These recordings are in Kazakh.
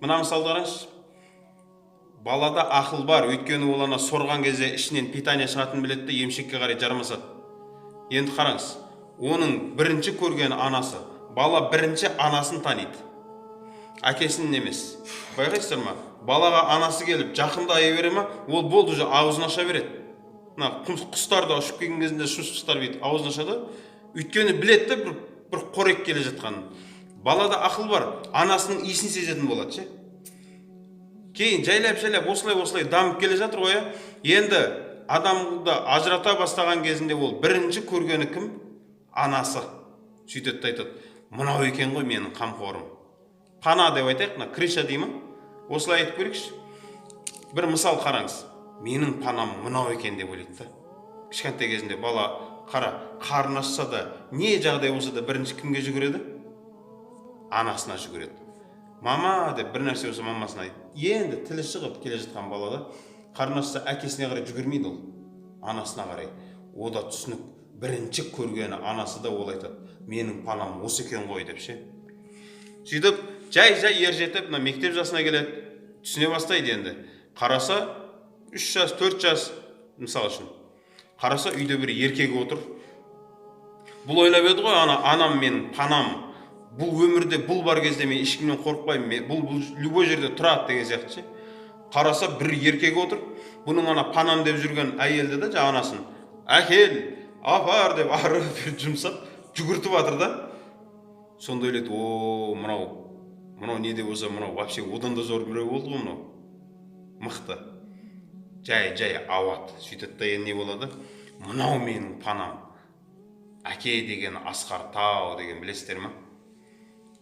Мына мысалды қараңызшы. Балада ақыл бар, өйткені ол ана сорған кезде ішінен питание шығатынын біледі де емшекке қарай жармасады. Енді қараңыз, оның бірінші көрген анасы, бала бірінші анасын таниды, әкесін емес. Байқайсыздар ма? Балаға анасы келіп жақындай бере ма, ол болды, уже аузын аша береді. Мына құстар да ұшып келген кезінде құстар бүйтіп аузын ашады, өйткені біледі де бір қорек келе жатқанын. Балада ақыл бар, анасының иісін сезетін болады ше. Кейін жайлап осылай дамып келе жатыр ғой. Енді адамды ажырата бастаған кезінде ол бірінші көргені кім? Анасы. Сөйтеді де айтады, мынау екен ғой менің қамқорым. Пана деп айтайық, мына крыша дей ма? Осылай айтып көрейікші. Бір мысал қараңыз. Менің панам мынау екен деп ойлайды да. Кішкентай кезінде бала қарын ашса да, не жағдай болса да бірінші кімге жүгіреді? Анасына жүгіреді. Мама деп бір нәрсе болса мамасына айтады. Енді тілі шығып келе жатқан балада қарын ашса әкесіне қарай жүгірмейді ол, анасына қарай. О да түсінік, бірінші көргені анасы да, ол айтады, менің панам осы екен ғой деп ше. Сөйтіп жай ер жетіп мектеп жасына келеді, түсіне бастайды. Енді қараса 3 жас 4 жас мысал үшін, қараса үйде бір еркек отыр. Бұл ойлап еді ғой, анам менің панам, бұл өмірде бұл бар кезде мен ешкімнен қорықпаймын, бұл любой жерде тұрады деген сияқты ше. Қараса бір еркек отыр, бұның панам деп жүрген әйелді де анасын әкел, апар деп ары жұмсап жүгіртіп жатыр да. Сонда ойлайды, о, мынау не де болса, мынау вообще одан да зор біреу болды ғой, мынау мықты. Жай ауат. Сөйтеді де не болады? Мынау менің панам. Әке деген асқар тау деген білесіздер ма?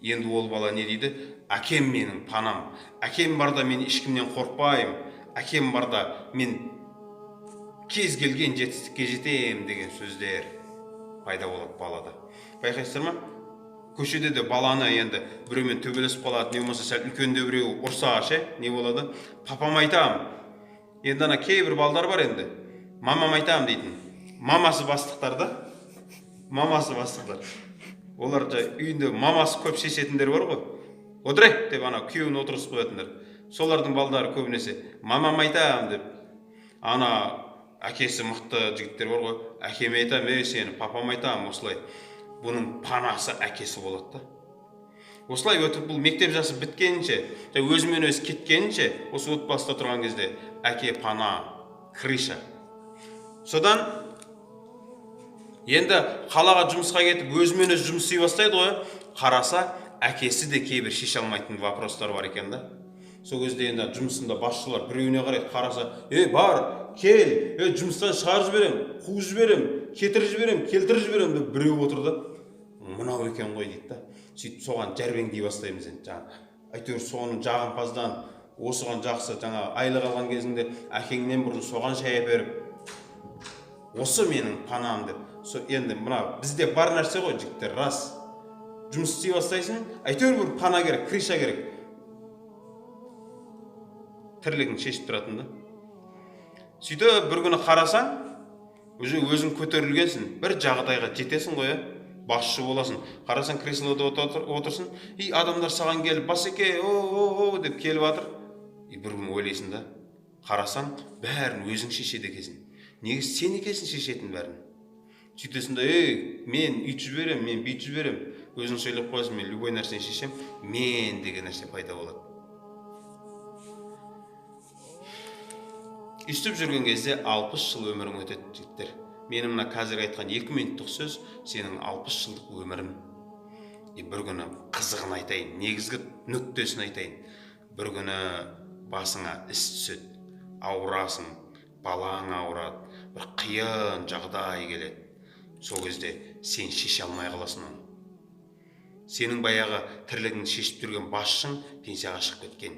Енді ол бала не дейді? Әкем менің панам. Әкем барда мен ешкімнен қорықпаймын. Әкем барда мен кез келген жетістікке жетем деген сөздер пайда болады балада. Байқайсыздар ма? Көшеде де баланы енді біреумен төбелесіп қалады, не болмаса сәл үлкенде біреу ұрса ше, не болады? Папам айтам. Енді кейбір балдар бар енді. Мамам айтам дейтін. Мамасы бастықтар да. Мамасы бастықтар. Олар үйінде мамасы көп шешетіндер бар ғой. Отырайық деп күйеуін отырғызып қоятындар. Солардың балдары көбінесе мамам айтам деп. Әкесі мықты жігіттер бар ғой. Әкеме айтам, сені папам айтам, осылай. Бұның панасы әкесі болады да. Осылай өтіп бұл мектеп жасы біткенінше, өзімен өзі кеткенінше, осы отбасыда тұрған кезде әке пана, крыша. Содан енді қалаға жұмысқа кетіп өзімен өзі жұмыс істей бастайды ғой. Қараса, әкесі де кейбір шеше алмайтын вопростар бар екен да. Сол кезде енді жұмысында басшылар біреуіне қарайды, қараса, бар, кел, жұмыстан шығарып жіберем, қуып жіберем, кетіріп жіберем, келтіріп жіберем деп біреу отыр да. Мынау екен ғой дейді да. Сөйтіп соған жәрбеңдей бастаймыз енді. Әйтеуір соның жағымпаздан, осыған жақсы, айлық алған кезінде әкеңнен бұрын соған шай әперіп, осы менің панам деп. Енді бізде бар нәрсе ғой жігіттер, рас. Жұмыс істей бастайсың, әйтеуір бір пана керек, крыша керек. Тірлігін шешіп тұратын да. Сөйтіп бір күні қарасаң, өзің көтерілгенсің, бір жағдайға жетесің ғой, басшы боласың. Қарасаң, креслода отырсың, адамдар саған келіп, басеке, деп келіп жатыр. Бір күн ойлайсың да, қарасаң, бәрін өзің шешеді екенсің. Негізі сен екенсің шешетін бәрін. Сөйтесің да, мен үйтіп жіберем, мен бүйтіп жіберем. Өзің сөйлеп қоясың, мен любой нәрсені шешем, мен деген нәрсе пайда болады. Үстіп жүрген кезде 60 жыл өмірің өтеді жігіттер. Менің қазір айтқан 2 минуттық сөз сенің 60 жылдық өмірің. Бір күні қызығын айтайын, негізгі нүктесін айтайын. Бір күні басыңа іс түседі, ауырасың, балаң ауырады, бір қиын жағдай келеді. Сол кезде сен шеше алмай қаласың оны. Сенің баяғы тірлігін шешіп жүрген басшың пенсияға шығып кеткен.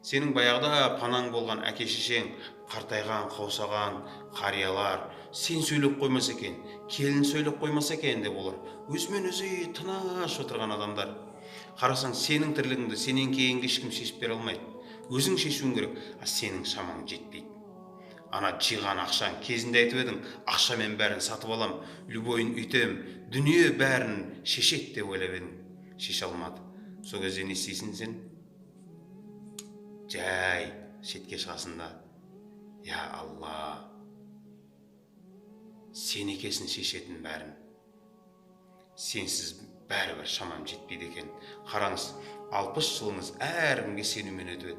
Сенің баяғыда панаң болған әке-шешең, қартайған, қаусаған қариялар, сен сөйлеп қоймаса екен, келін сөйлеп қоймаса екен деп олар. Өзімен өзі тыныш отырған адамдар. Қарасаң, сенің тірлігіңді сенен кейінгі ешкім шешіп бере алмайды. Өзің шешуің керек, сенің шамаң жетпейді. Жиған ақшаң, кезінде айтып едің, ақшамен бәрін сатып алам, любойын үйтем, дүние бәрін шешет деп ойлап едің. Шеше алмады. Сол кезде не істейсің сен? жай шетке шығасында, я Алла, сен екесін шешетін бәрін, сенсіз бәрібір шамам жетпейді екен. Қараңыз, 60 жылыңыз әркімге сенумен өтеді,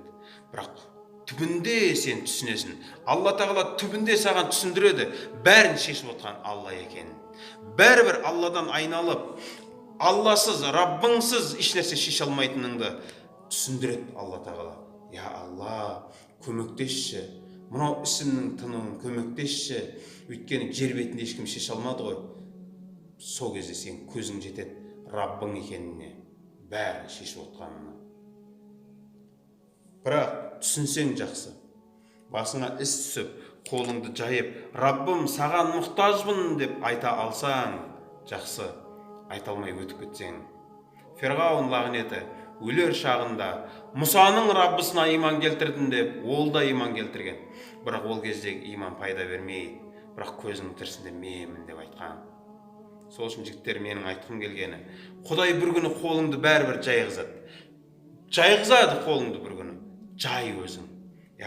бірақ түбінде сен түсінесің, Алла тағала түбінде саған түсіндіреді, бәрін шешіп отқан Алла екенін. Бәрібір Алладан айналып, Алласыз, Раббыңсыз ешнәрсе шеше алмайтыныңды түсіндіреді Алла тағала. Я Алла, көмектесші, мынау ісімнің тынуын көмектесші, өйткені жер бетінде ешкім шеше алмады ғой. Сол кезде сен көзің жетеді Раббың екеніне, бәрін шешіп отқанына. Бірақ түсінсең жақсы, басыңа іс түсіп, қолыңды жайып, Раббым саған мұқтажбын деп айта алсаң жақсы, айта алмай өтіп кетсең. Фирғауын лағнеті өлер шағында Мұсаның Раббысына иман келтірдім деп, ол да иман келтірген. Бірақ ол кездегі иман пайда бермейді, бірақ көзінің тірісінде менмін деп айтқан. Сол үшін жігіттер, менің айтқым келгені, Құдай бір күні қолыңды бәрібір жайғызады. Жайғызады қолыңды бір күні. Жай өзің.